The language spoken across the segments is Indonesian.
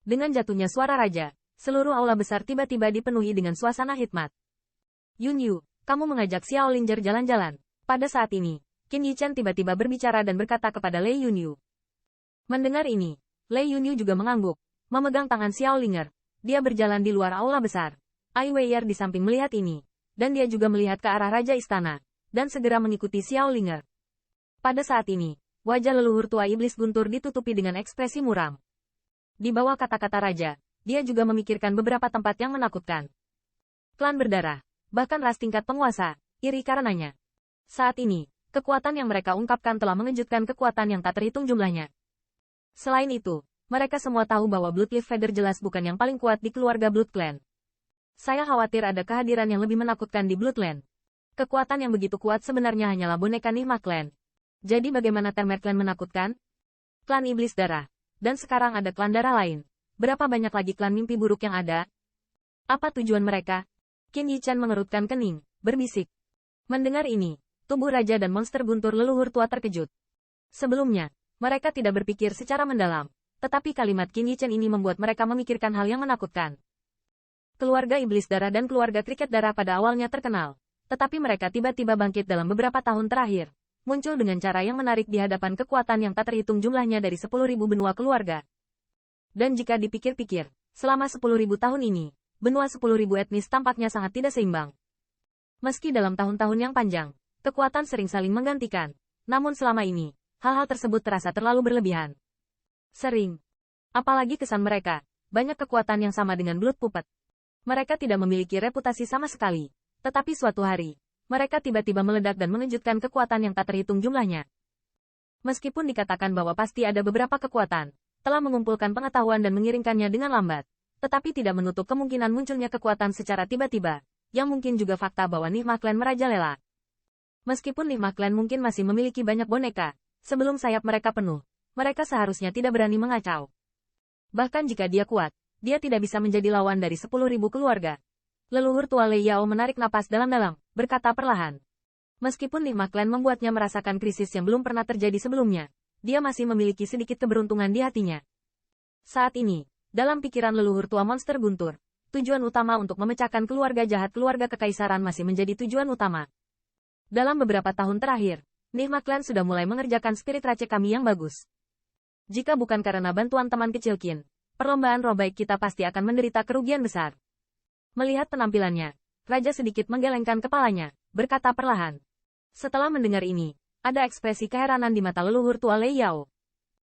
Dengan jatuhnya suara raja, seluruh aula besar tiba-tiba dipenuhi dengan suasana hikmat. Yunyu, kamu mengajak Xiao Linger jalan-jalan. Pada saat ini, Qin Yichen tiba-tiba berbicara dan berkata kepada Lei Yunyu. Mendengar ini, Lei Yunyu juga mengangguk, memegang tangan Xiao Linger. Dia berjalan di luar aula besar. Ai Weier di samping melihat ini, dan dia juga melihat ke arah Raja Istana, dan segera mengikuti Xiao Linger. Pada saat ini, wajah leluhur tua iblis guntur ditutupi dengan ekspresi muram. Di bawah kata-kata raja, dia juga memikirkan beberapa tempat yang menakutkan. Klan berdarah, bahkan ras tingkat penguasa, iri karenanya. Saat ini, kekuatan yang mereka ungkapkan telah mengejutkan kekuatan yang tak terhitung jumlahnya. Selain itu, mereka semua tahu bahwa Bloodleaf Feather jelas bukan yang paling kuat di keluarga Blood Clan. Saya khawatir ada kehadiran yang lebih menakutkan di Bloodland. Kekuatan yang begitu kuat sebenarnya hanyalah boneka Nigma Clan. Jadi bagaimana Termer Clan menakutkan? Klan Iblis Darah. Dan sekarang ada klan darah lain. Berapa banyak lagi klan mimpi buruk yang ada? Apa tujuan mereka? Qin Yichen mengerutkan kening, berbisik. Mendengar ini, tubuh raja dan monster guntur leluhur tua terkejut. Sebelumnya, mereka tidak berpikir secara mendalam. Tetapi kalimat Qin Yichen ini membuat mereka memikirkan hal yang menakutkan. Keluarga Iblis Darah dan keluarga Kriket Darah pada awalnya terkenal. Tetapi mereka tiba-tiba bangkit dalam beberapa tahun terakhir. Muncul dengan cara yang menarik di hadapan kekuatan yang tak terhitung jumlahnya dari 10.000 benua keluarga. Dan jika dipikir-pikir, selama 10.000 tahun ini, benua 10.000 etnis tampaknya sangat tidak seimbang. Meski dalam tahun-tahun yang panjang, kekuatan sering saling menggantikan. Namun selama ini, hal-hal tersebut terasa terlalu berlebihan. Sering. Apalagi kesan mereka, banyak kekuatan yang sama dengan Blood Puppet. Mereka tidak memiliki reputasi sama sekali. Tetapi suatu hari, mereka tiba-tiba meledak dan mengejutkan kekuatan yang tak terhitung jumlahnya. Meskipun dikatakan bahwa pasti ada beberapa kekuatan, telah mengumpulkan pengetahuan dan mengiringkannya dengan lambat, tetapi tidak menutup kemungkinan munculnya kekuatan secara tiba-tiba, yang mungkin juga fakta bahwa Nigma Clan merajalela. Meskipun Nigma Clan mungkin masih memiliki banyak boneka, sebelum sayap mereka penuh, mereka seharusnya tidak berani mengacau. Bahkan jika dia kuat, dia tidak bisa menjadi lawan dari 10.000 keluarga. Leluhur tua Lei Yao menarik napas dalam-dalam, berkata perlahan. Meskipun Nigma Clan membuatnya merasakan krisis yang belum pernah terjadi sebelumnya, dia masih memiliki sedikit keberuntungan di hatinya. Saat ini, dalam pikiran leluhur tua monster guntur, tujuan utama untuk memecahkan keluarga jahat keluarga kekaisaran masih menjadi tujuan utama. Dalam beberapa tahun terakhir, Nigma Clan sudah mulai mengerjakan spirit race kami yang bagus. Jika bukan karena bantuan teman kecil Qin, perlombaan roh baik kita pasti akan menderita kerugian besar. Melihat penampilannya, raja sedikit menggelengkan kepalanya, berkata perlahan. Setelah mendengar ini, ada ekspresi keheranan di mata leluhur tua Lei Yao.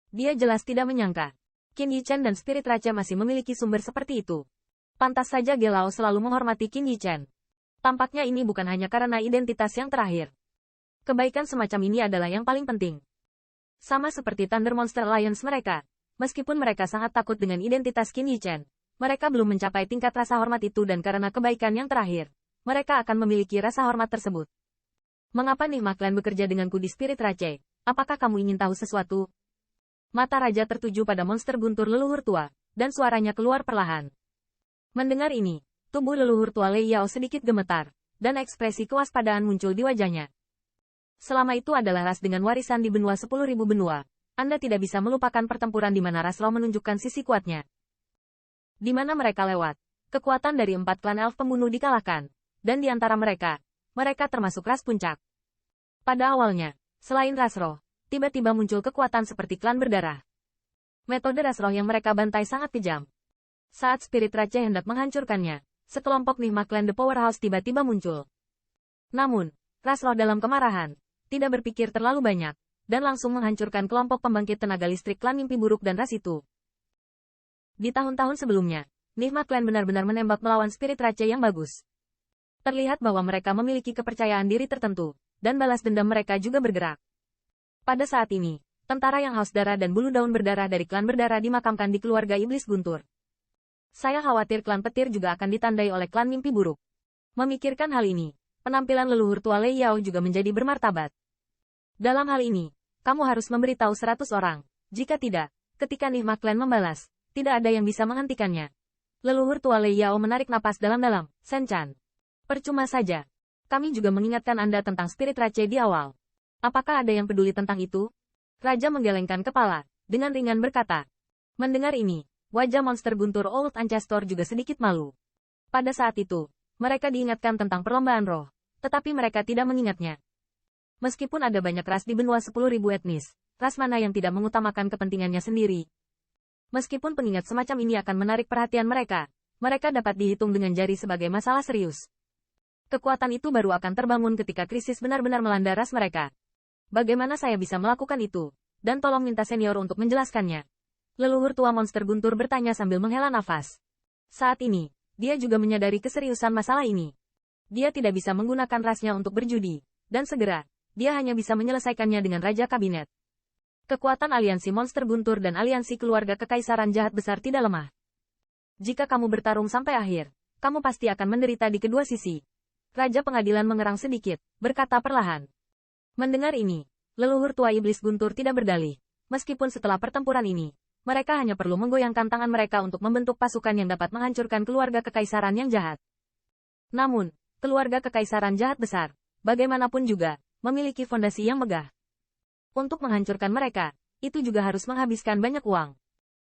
Dia jelas tidak menyangka. Qin Yichen dan Spirit Raja masih memiliki sumber seperti itu. Pantas saja Gelao selalu menghormati Qin Yichen. Tampaknya ini bukan hanya karena identitas yang terakhir. Kebaikan semacam ini adalah yang paling penting. Sama seperti Thunder Monster Alliance mereka, meskipun mereka sangat takut dengan identitas Qin Yichen, mereka belum mencapai tingkat rasa hormat itu dan karena kebaikan yang terakhir, mereka akan memiliki rasa hormat tersebut. Mengapa Nigma Clan bekerja denganku di Spirit Race? Apakah kamu ingin tahu sesuatu? Mata raja tertuju pada monster guntur leluhur tua, dan suaranya keluar perlahan. Mendengar ini, tubuh leluhur tua Lei Yao sedikit gemetar, dan ekspresi kewaspadaan muncul di wajahnya. Selama itu adalah ras dengan warisan di benua 10.000 benua. Anda tidak bisa melupakan pertempuran di mana ras roh menunjukkan sisi kuatnya. Di mana mereka lewat, kekuatan dari 4 klan elf pembunuh dikalahkan, dan di antara mereka, mereka termasuk ras puncak. Pada awalnya, selain ras roh, tiba-tiba muncul kekuatan seperti klan berdarah. Metode ras roh yang mereka bantai sangat kejam. Saat Spirit Raja hendak menghancurkannya, sekelompok Nigma Clan The Powerhouse tiba-tiba muncul. Namun, ras roh dalam kemarahan, tidak berpikir terlalu banyak, dan langsung menghancurkan kelompok pembangkit tenaga listrik klan mimpi buruk dan ras itu. Di tahun-tahun sebelumnya, Nigma Clan benar-benar menembak melawan Spirit Race yang bagus. Terlihat bahwa mereka memiliki kepercayaan diri tertentu, dan balas dendam mereka juga bergerak. Pada saat ini, tentara yang haus darah dan bulu daun berdarah dari klan berdarah dimakamkan di keluarga Iblis Guntur. Saya khawatir klan petir juga akan ditandai oleh klan mimpi buruk. Memikirkan hal ini, penampilan leluhur tua Lei Yao juga menjadi bermartabat. Dalam hal ini, kamu harus memberitahu 100 orang. Jika tidak, ketika Nigma Clan membalas, tidak ada yang bisa menghentikannya. Leluhur tua Lei Yao menarik napas dalam-dalam. Sen-chan. Percuma saja. Kami juga mengingatkan Anda tentang Spirit Race di awal. Apakah ada yang peduli tentang itu? Raja menggelengkan kepala, dengan ringan berkata. Mendengar ini, Wajah monster guntur Old Ancestor juga sedikit malu. Pada saat itu, mereka diingatkan tentang perlombaan roh, tetapi mereka tidak mengingatnya. Meskipun ada banyak ras di benua 10.000 etnis, ras mana yang tidak mengutamakan kepentingannya sendiri? Meskipun pengingat semacam ini akan menarik perhatian mereka, mereka dapat dihitung dengan jari sebagai masalah serius. Kekuatan itu baru akan terbangun ketika krisis benar-benar melanda ras mereka. Bagaimana saya bisa melakukan itu? Dan tolong minta senior untuk menjelaskannya. Leluhur tua monster guntur bertanya sambil menghela nafas. Saat ini, dia juga menyadari keseriusan masalah ini. Dia tidak bisa menggunakan rasnya untuk berjudi, dan segera, dia hanya bisa menyelesaikannya dengan Raja Kabinet. Kekuatan aliansi monster guntur dan aliansi keluarga kekaisaran jahat besar tidak lemah. Jika kamu bertarung sampai akhir, kamu pasti akan menderita di kedua sisi. Raja Pengadilan mengerang sedikit, berkata perlahan. Mendengar ini, leluhur tua iblis guntur tidak berdalih. Meskipun setelah pertempuran ini, mereka hanya perlu menggoyangkan tangan mereka untuk membentuk pasukan yang dapat menghancurkan keluarga kekaisaran yang jahat. Namun, keluarga kekaisaran jahat besar, bagaimanapun juga, memiliki fondasi yang megah. Untuk menghancurkan mereka, itu juga harus menghabiskan banyak uang.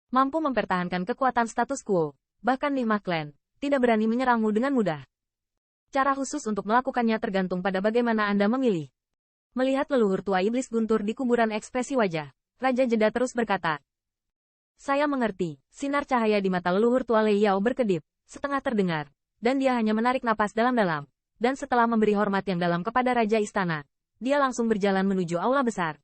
Mampu mempertahankan kekuatan status quo, bahkan Nihmah Clan, tidak berani menyerangmu dengan mudah. Cara khusus untuk melakukannya tergantung pada bagaimana Anda memilih. Melihat leluhur tua iblis guntur di kuburan ekspresi wajah, Raja Jeda terus berkata. Saya mengerti, sinar cahaya di mata leluhur tua Lei Yao berkedip, setengah terdengar, dan dia hanya menarik napas dalam-dalam. Dan setelah memberi hormat yang dalam kepada Raja Istana, dia langsung berjalan menuju aula besar.